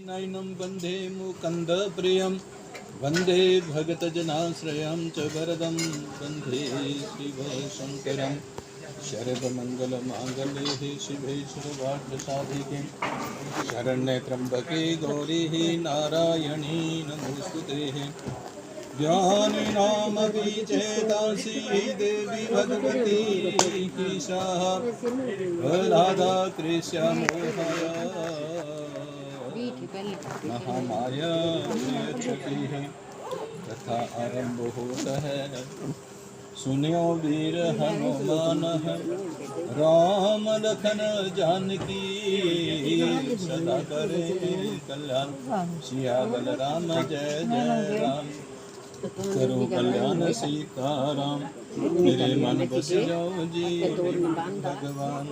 नैनं वन्दे मुकुन्दप्रियं वन्दे भगतजनाश्रयं च वरदं वन्दे शिवशङ्करं सर्वमङ्गलमाङ्गल्ये शिवे सर्वार्थसाधिके शरण्ये त्र्यम्बके गौरी नारायणी नमोस्तुते। ज्ञानिनामपि चेतांसि देवी भगवती ईशाः राधा कृष्ण मोहया महामाया है। कथा आरंभ होता है। सुनियो वीर हनुमान राम लखन जानकी सदा करे कल्याण सिया बलराम जय जय राम करो कल्याण सीताराम मेरे मन बस जाओ जी भगवान।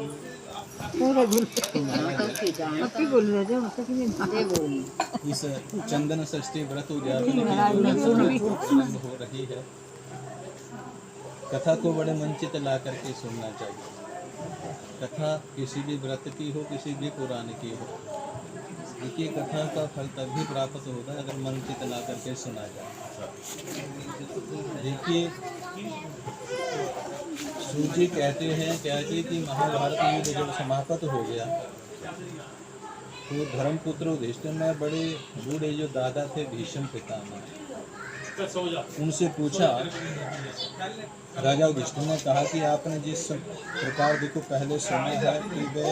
इस चंदन षष्ठी व्रत उद्यापन की हो रही है। कथा को बड़े मंचित ला करके सुनना चाहिए। कथा किसी भी व्रत की हो, किसी भी पुराण की हो, देखिए कथा का फल तभी प्राप्त होता है अगर मंचित ला करके सुना जाए। देखिए सूजी कहते हैं कि महाभारत युद्ध जब समाप्त हो गया तो धर्मपुत्र युधिष्ठिर ने बड़े बूढ़े जो दादा थे भीष्म पितामह, उनसे पूछा। राजा युधिष्ठिर ने कहा कि आपने जिस प्रकार देखो पहले सुना है कि वे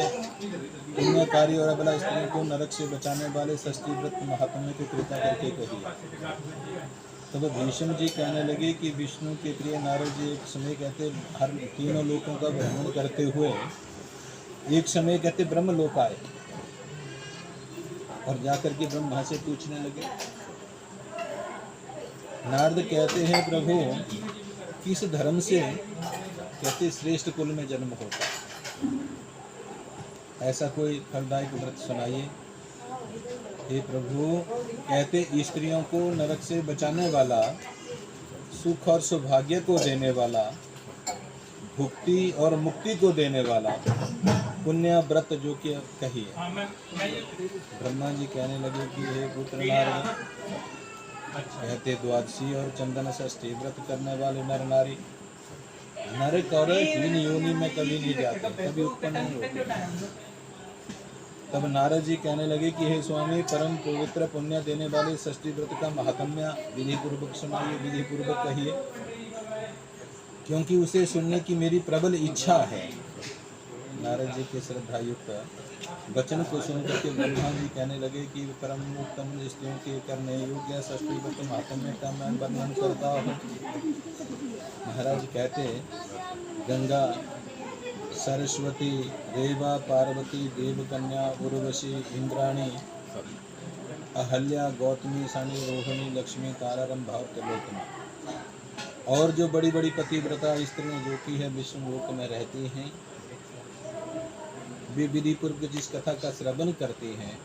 पुण्यकारी और अबला स्त्रियों को नरक से बचाने वाले षष्ठी व्रत महात्म्य को कृपा करके कहिए। तब भीष्म जी कहने लगे कि विष्णु के प्रिय नारद जी एक समय कहते हर तीनों लोकों का भ्रमण करते हुए एक समय कहते ब्रह्मलोक आए और जाकर के ब्रह्मा से पूछने लगे। नारद कहते हैं प्रभु किस धर्म से कहते श्रेष्ठ कुल में जन्म होता, ऐसा कोई फलदायक व्रत सुनाइए। हे प्रभु कहते स्त्रियों को नरक से बचाने वाला, सुख और सौभाग्य को देने वाला, भुक्ति और मुक्ति को देने वाला पुण्य व्रत जो कि कहिए। ब्रह्मा जी कहने लगे कि हे पुत्र नारद कहते द्वादशी और चंदन षष्ठी व्रत करने वाले नर नारी नरक और हीन योनि में कभी नहीं जाते, कभी उत्पन्न नहीं होते। तब नारद जी कहने लगे कि हे स्वामी परम पवित्र पुण्य देने वाले षष्ठी व्रत का महात्म्य विधि पूर्वक सुनाइए, विधि पूर्वक कहिए, क्योंकि उसे सुनने की मेरी प्रबल इच्छा है। नारद जी के श्रद्धा युक्त वचन को सुनकर के ब्रह्मा जी कहने लगे कि परम उत्तम स्त्रियों के करने योग्य षष्ठी व्रत महात्म्य का मैं वर्णन करता हूँ। महाराज कहते गंगा, सरस्वती, रेवा, पार्वती, देवकन्या, उर्वशी, इंद्राणी, अहल्या, गौतमी, शनि, रोहिणी, लक्ष्मी, तारारंभा, त्रिलोचना और जो बड़ी बड़ी पतिव्रता स्त्रियां जो की है विष्णु लोक में रहती हैं, वे विधि पूर्वक जिस कथा का श्रवण करते हैं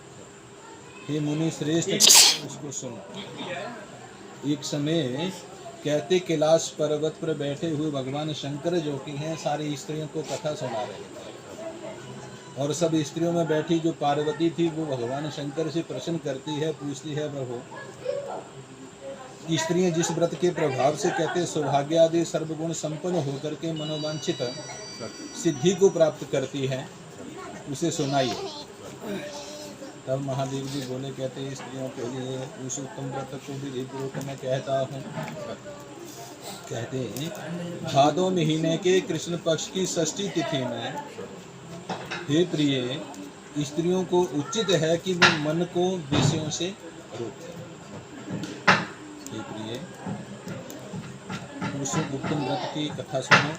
हे मुनि श्रेष्ठ उसको सुनो। एक समय कहते कैलाश पर्वत पर बैठे हुए भगवान शंकर जो कि हैं सारी स्त्रियों को कथा सुना रहे थे और सब स्त्रियों में बैठी जो पार्वती थी वो भगवान शंकर से प्रश्न करती है, पूछती है प्रभु स्त्रियां जिस व्रत के प्रभाव से कहते सौभाग्य आदि सर्वगुण संपन्न होकर के मनोवांछित सिद्धि को प्राप्त करती है उसे सुनाइए। तब महादेव जी बोले कहते स्त्रियों के लिए उस उत्तम व्रत को विधि पूर्वक मैं कहता हूँ। कहते भादो महीने के कृष्ण पक्ष की षष्ठी तिथि में हे प्रिय स्त्रियों को उचित है कि वे मन को विषयों से रोकें। हे प्रिय उस उत्तम व्रत की कथा सुनो।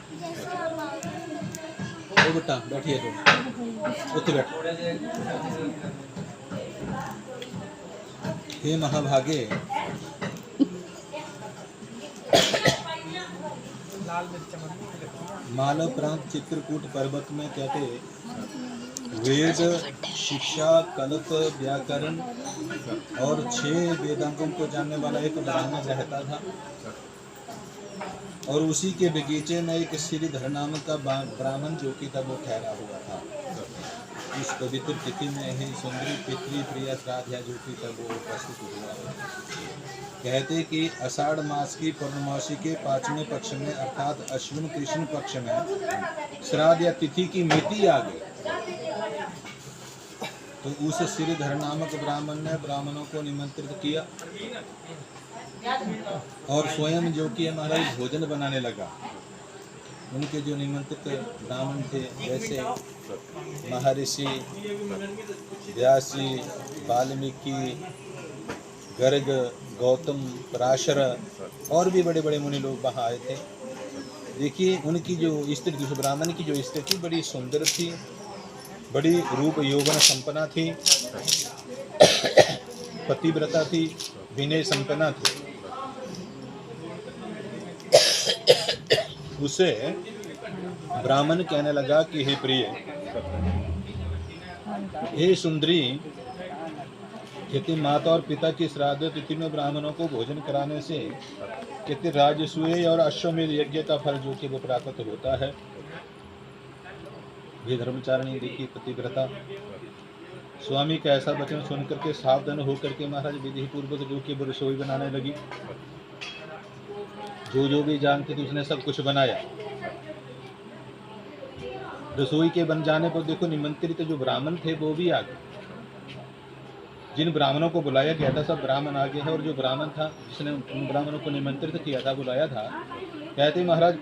ओ बेटा बैठिए तो उठ बैठ। हे महाभागे मालव प्रांत चित्रकूट पर्वत में कहते वेद, शिक्षा, कल्प, व्याकरण और 6 वेदांगों को जानने वाला एक ब्राह्मण रहता था और उसी के बगीचे में एक श्रीधर नाम का ब्राह्मण जो कि तब वो ठहरा हुआ था। इस पवित्र तिथि में ही सुंदरी पितृ प्रिय श्राद्ध है जो कि तब वो उपस्थित हुआ। कहते कि आषाढ़ मास की पूर्णमासी के 5वें पक्ष में अर्थात अश्विन कृष्ण पक्ष में श्राद्ध या तिथि की मिति आ गई, तो उस श्रीधर नामक ब्राह्मण ने ब्राह्मणों को निमंत्रित किया और स्वयं जो कि महाराज भोजन बनाने लगा। उनके जो निमंत्रित ब्राह्मण थे जैसे महर्षि व्यास जी, वाल्मीकि, गर्ग, गौतम, पराशर और भी बड़े बड़े मुनि लोग वहाँ आए थे। देखिए उनकी जो स्त्री, उस ब्राह्मण की जो स्त्री थी बड़ी सुंदर थी, बड़ी रूप यौवन संपन्ना थी, पतिव्रता थी, विनय संपन्ना थी। उसे ब्राह्मण कहने लगा कि हे प्रिय, हे सुंदरी, कहते माता और पिता की श्राद्ध तिथि में ब्राह्मणों को भोजन कराने से कहते राजसूय और अश्वमेध यज्ञ का फल जो कि वो प्राप्त होता है। ये धर्मचारिणी देखी पतिव्रता स्वामी का ऐसा वचन सुन करके सावधान होकर के महाराज विधि पूर्वक जो कि वो रसोई बनाने लगी। जो भी जानती थी उसने सब कुछ बनाया। रसोई के बन जाने पर देखो निमंत्रित जो ब्राह्मण थे वो भी आ गए। जिन ब्राह्मणों को बुलाया गया था सब ब्राह्मण आ गए हैं, और जो ब्राह्मण था जिसने उन ब्राह्मणों को निमंत्रित किया था, बुलाया था, कहते महाराज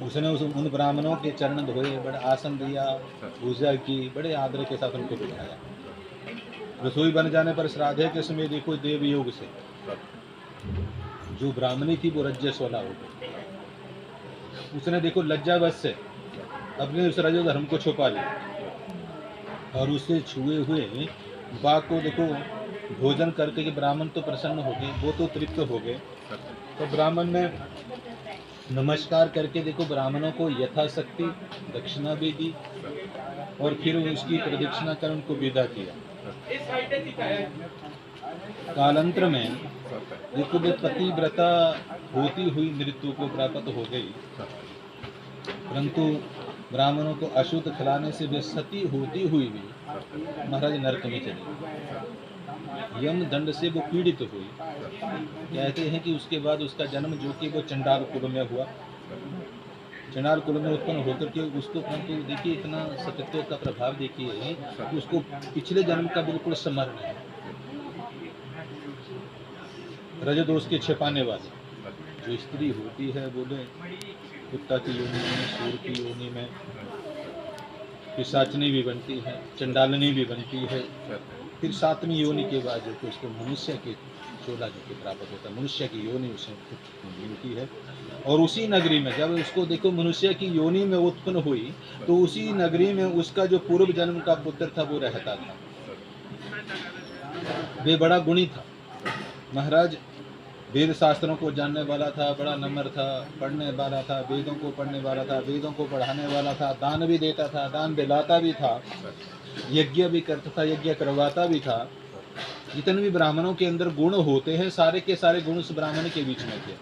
उसने उन ब्राह्मणों के चरण धोए, बड़ा आसन दिया, पूजा की, बड़े आदर के साथ उनको बुलाया। रसोई बन जाने पर श्राद्ध के समय देखो देव योग से जो ब्राह्मणी थी वो रजस्वला हो गई। उसने देखो लज्जावश से अपने उस रजो धर्म को छुपा लिया और उससे छुए हुए बाग को देखो भोजन करके कि ब्राह्मण तो प्रसन्न हो गए, वो तो तृप्त हो गए। तो ब्राह्मण ने नमस्कार करके देखो ब्राह्मणों को यथाशक्ति दक्षिणा भी दी और फिर उसकी प्रदक्षिणा कर उनको विदा किया। कालांतर में देखो वे पतिव्रता होती हुई मृत्यु को प्राप्त हो गई, परंतु ब्राह्मणों को अशुद्ध खिलाने से वे सती होती हुई भी महाराज नरक में चली, यम दंड से वो पीड़ित हुई। कहते हैं कि उसके बाद उसका जन्म जो कि वो चंडाल कुल में हुआ, चंडाल कुल में उत्पन्न होकर के उसको, परंतु देखिए इतना सत्यत्व का प्रभाव देखिए कि उसको पिछले जन्म का बिल्कुल स्मरण है। रजदोष के छिपाने वाली जो स्त्री होती है, बोले कुत्ता की योनि में, सूर की योनि में, पिशाचनी भी बनती है, चंडालनी भी बनती है, फिर 7वीं योनि के बाद जो कि उसको मनुष्य के चोला जो कि प्राप्त होता है, मनुष्य की योनि उसे मिलती है। और उसी नगरी में जब उसको देखो मनुष्य की योनि में उत्पन्न हुई, तो उसी नगरी में उसका जो पूर्व जन्म का पुत्र था वो रहता था। वे बड़ा गुणी था महाराज, वेद शास्त्रों को जानने वाला था, बड़ा नम्र था, पढ़ने वाला था, वेदों को पढ़ने वाला था, वेदों को पढ़ाने वाला था, दान भी देता था, दान दिलाता भी था, यज्ञ भी करता था, यज्ञ करवाता भी था। जितने भी ब्राह्मणों के अंदर गुण होते हैं सारे के सारे गुण उस ब्राह्मण के बीच में थे।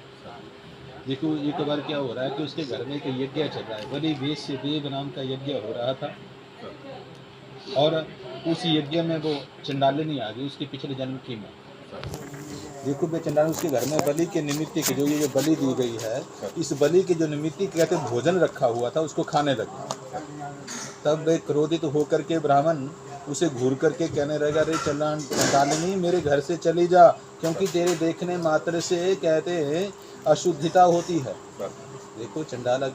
देखो एक बार क्या हो रहा है कि उसके घर में एक यज्ञ चल रहा है, बलि वेश्य देव नाम का यज्ञ हो रहा था, और उस यज्ञ में वो चंडालिनी आ गई, उसके पिछले जन्म की मां। देखो वे चंडाल उसके घर में बलि के निमित्त की जो ये बलि दी गई है, इस बलि के जो निमित्त कहते भोजन रखा हुआ था उसको खाने लगे। तब वे क्रोधित होकर के ब्राह्मण उसे घूर करके कहने लगा, रे चंडालिनी मेरे घर से चली जा, क्योंकि तेरे देखने मात्र से कहते अशुद्धिता होती है। देखो चंडाल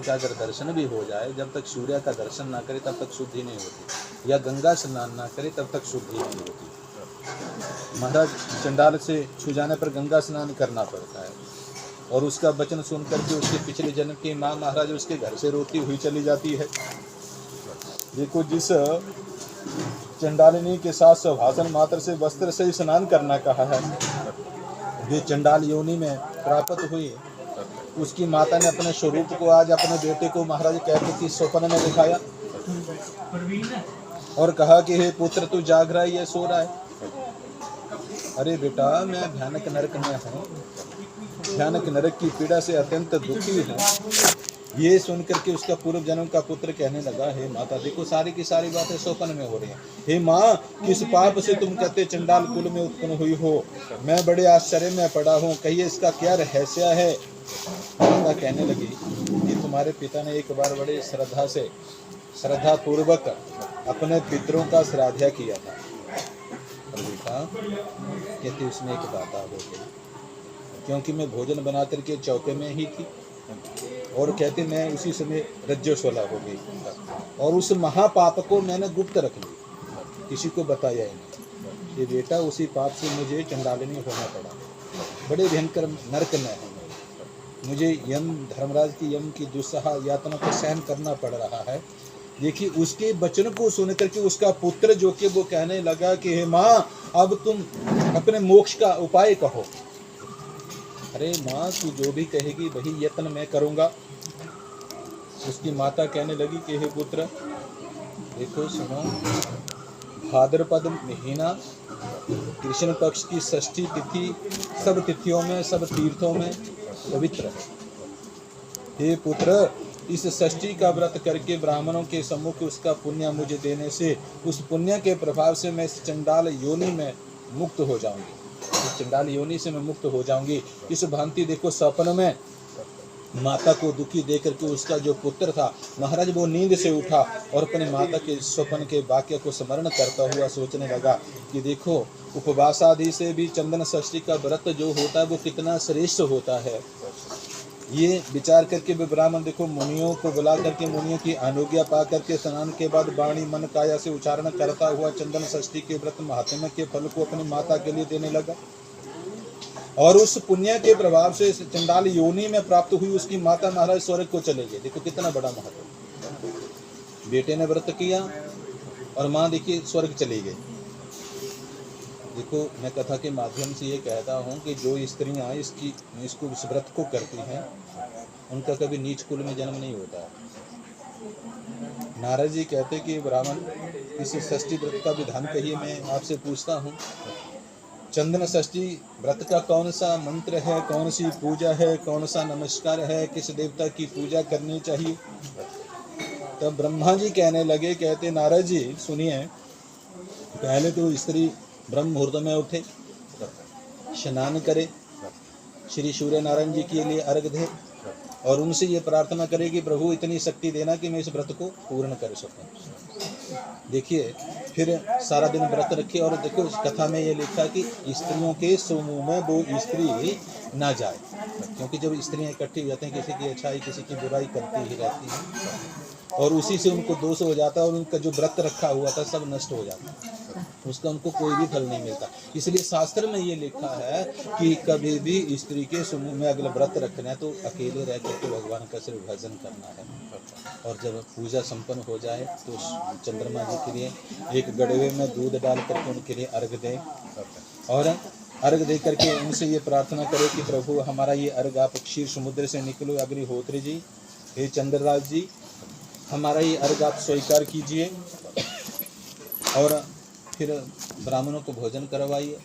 का अगर दर्शन भी हो जाए, जब तक सूर्य का दर्शन ना करे तब तक शुद्धि नहीं होती, या गंगा स्नान ना करे तब तक शुद्धि नहीं होती। महाराज चंडाल से छू जाने पर गंगा स्नान करना पड़ता है, और उसका वचन सुन करके उसके पिछले जन्म की माँ महाराज उसके घर से रोती हुई चली जाती है। देखो जिस चंडालिनी के साथ स्वभाषण मात्र से वस्त्र से स्नान करना कहा है, जो चंडाल योनि में प्राप्त हुई, उसकी माता ने अपने स्वरूप को आज अपने बेटे को महाराज कहते कि स्वप्न में दिखाया और कहा कि हे पुत्र तू जाग रहा है या सो रहा है? अरे बेटा मैं भयानक नरक में हूँ, भयानक नरक की पीड़ा से अत्यंत दुखी हूँ, ये सुन करके उसका पूर्व जन्म का पुत्र कहने लगा, हे माता देखो सारी की सारी बातें स्वप्न में हो रही हैं। हे माँ, किस पाप से तुम कहते चंडाल कुल में उत्पन्न हुई हो? मैं बड़े आश्चर्य में पड़ा हूँ, कहिए इसका क्या रहस्य है? माता कहने लगी कि तुम्हारे पिता ने एक बार बड़े श्रद्धा पूर्वक अपने पितरों का श्राद्ध किया था। कहती उसमें एक बाधा हो गई, क्योंकि मैं भोजन बना करके चौके में ही थी, और कहते मैं उसी समय रज्जोशोला हो गई, और उस महापाप को मैंने गुप्त रख लिया, किसी को बताया ही नहीं। ये बेटा उसी पाप से मुझे चंडालिनी होना पड़ा, बड़े भयंकर नरक में है, मुझे धर्मराज की यम की दुस्सह यातना को सहन करना पड़ रहा है। देखिए उसके वचन को सुन करके उसका पुत्र जो कि वो कहने लगा कि हे माँ, अब तुम अपने मोक्ष का उपाय कहो। अरे माँ, तू जो भी कहेगी वही यत्न मैं करूँगा। उसकी माता कहने लगी कि हे पुत्र देखो सुनो, भाद्रपद महीना कृष्ण पक्ष की षष्ठी तिथि सब तिथियों में सब तीर्थों में पवित्र है। हे पुत्र, इस षष्ठी का व्रत करके ब्राह्मणों के सम्मुख उसका पुण्य मुझे देने से, उस पुण्य के प्रभाव से मैं इस चंडाल योनि में मुक्त हो जाऊंगी, इस चंडाल योनि से मैं मुक्त हो जाऊंगी। इस भांति देखो स्वप्न में माता को दुखी देख करके उसका जो पुत्र था महाराज वो नींद से उठा और अपने माता के स्वप्न के वाक्य को स्मरण करता हुआ सोचने लगा कि देखो उपवास आदि से भी चंदन षष्ठी का व्रत जो होता है वो कितना श्रेष्ठ होता है। ये विचार करके वे ब्राह्मण देखो मुनियों को बुला करके मुनियों की अनुज्ञा पा करके स्नान के बाद वाणी मन काया से उच्चारण करता हुआ चंदन षष्ठी के व्रत महात्म्य के फल को अपनी माता के लिए देने लगा, और उस पुण्य के प्रभाव से चंडाल योनि में प्राप्त हुई उसकी माता महाराज स्वर्ग को चले गए। देखो कितना बड़ा महत्व, बेटे ने व्रत किया और माँ देखिए स्वर्ग चली गई। देखो मैं कथा के माध्यम से ये कहता हूँ कि जो स्त्रियाँ इसको इस व्रत को करती हैं उनका कभी नीच कुल में जन्म नहीं होता है। नारद जी कहते कि ब्राह्मण इस षष्ठी व्रत का विधान कहिए, मैं आपसे पूछता हूँ चंदन षष्ठी व्रत का कौन सा मंत्र है, कौन सी पूजा है, कौन सा नमस्कार है, किस देवता की पूजा करनी चाहिए? तब ब्रह्मा जी कहने लगे, कहते नारद जी सुनिए, पहले तो स्त्री ब्रह्म मुहूर्त में उठे, स्नान करे, श्री सूर्य नारायण जी के लिए अर्घ दे और उनसे ये प्रार्थना करे कि प्रभु इतनी शक्ति देना कि मैं इस व्रत को पूर्ण कर सकूं। देखिए फिर सारा दिन व्रत रखे, और देखो इस कथा में ये लिखा कि स्त्रियों के समूह में वो स्त्री ना जाए, क्योंकि जब स्त्रियां इकट्ठी हो जाती हैं किसी की अच्छाई किसी की बुराई करती ही रहती हैं, और उसी से उनको दोष हो जाता है और उनका जो व्रत रखा हुआ था सब नष्ट हो जाता है, उसका उनको कोई भी फल नहीं मिलता। इसलिए शास्त्र में ये लिखा है कि कभी भी स्त्री के समूह में अगर व्रत रखना है तो अकेले रह करके भगवान का सिर्फ भजन करना है, और जब पूजा संपन्न हो जाए तो चंद्रमा जी के लिए एक गड़वे में दूध डाल करके उनके लिए अर्घ दें, और अर्घ दे करके उनसे ये प्रार्थना करें कि प्रभु हमारा ये अर्घ आप क्षीर समुद्र से निकलो अग्निहोत्री जी, हे चंद्रराज जी हमारा ये अर्घ आप स्वीकार कीजिए, और फिर ब्राह्मणों को भोजन करवाइए।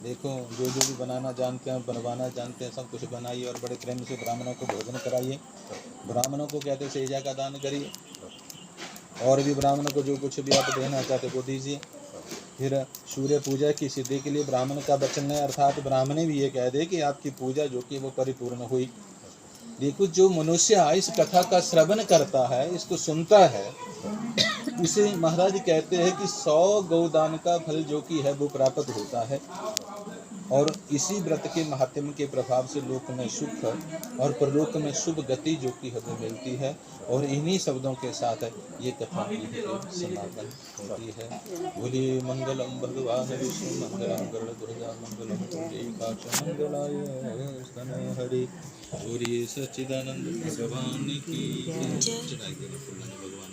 देखो जो भी बनाना जानते हैं बनवाना जानते हैं सब कुछ बनाइए और बड़े प्रेम से ब्राह्मणों को भोजन कराइए। ब्राह्मणों को कहते सेजा का दान करिए, और भी ब्राह्मणों को जो कुछ भी आप देना चाहते वो दीजिए। फिर सूर्य पूजा की सिद्धि के लिए ब्राह्मण का वचन है, अर्थात ब्राह्मण भी ये कह दे कि आपकी पूजा जो कि वो परिपूर्ण हुई। देखो जो मनुष्य इस कथा का श्रवण करता है, इसको सुनता है, इसे महाराज कहते हैं कि 100 गौदान का फल जो कि है वो प्राप्त होता है, और इसी व्रत के महात्म्य के प्रभाव से लोक में सुख और परलोक में शुभ गति जो कि है वो मिलती है। और इन्हीं शब्दों के साथ ये कथा की समापन होती है। बोलिए मंगलम भगवान विष्णु मंगलम गरुड़ध्वजा मंगलम पुंडरीकाक्ष मंगलाय स्तन हरि। बोलिए सच्चिदानंद भगवान की जय। भगवान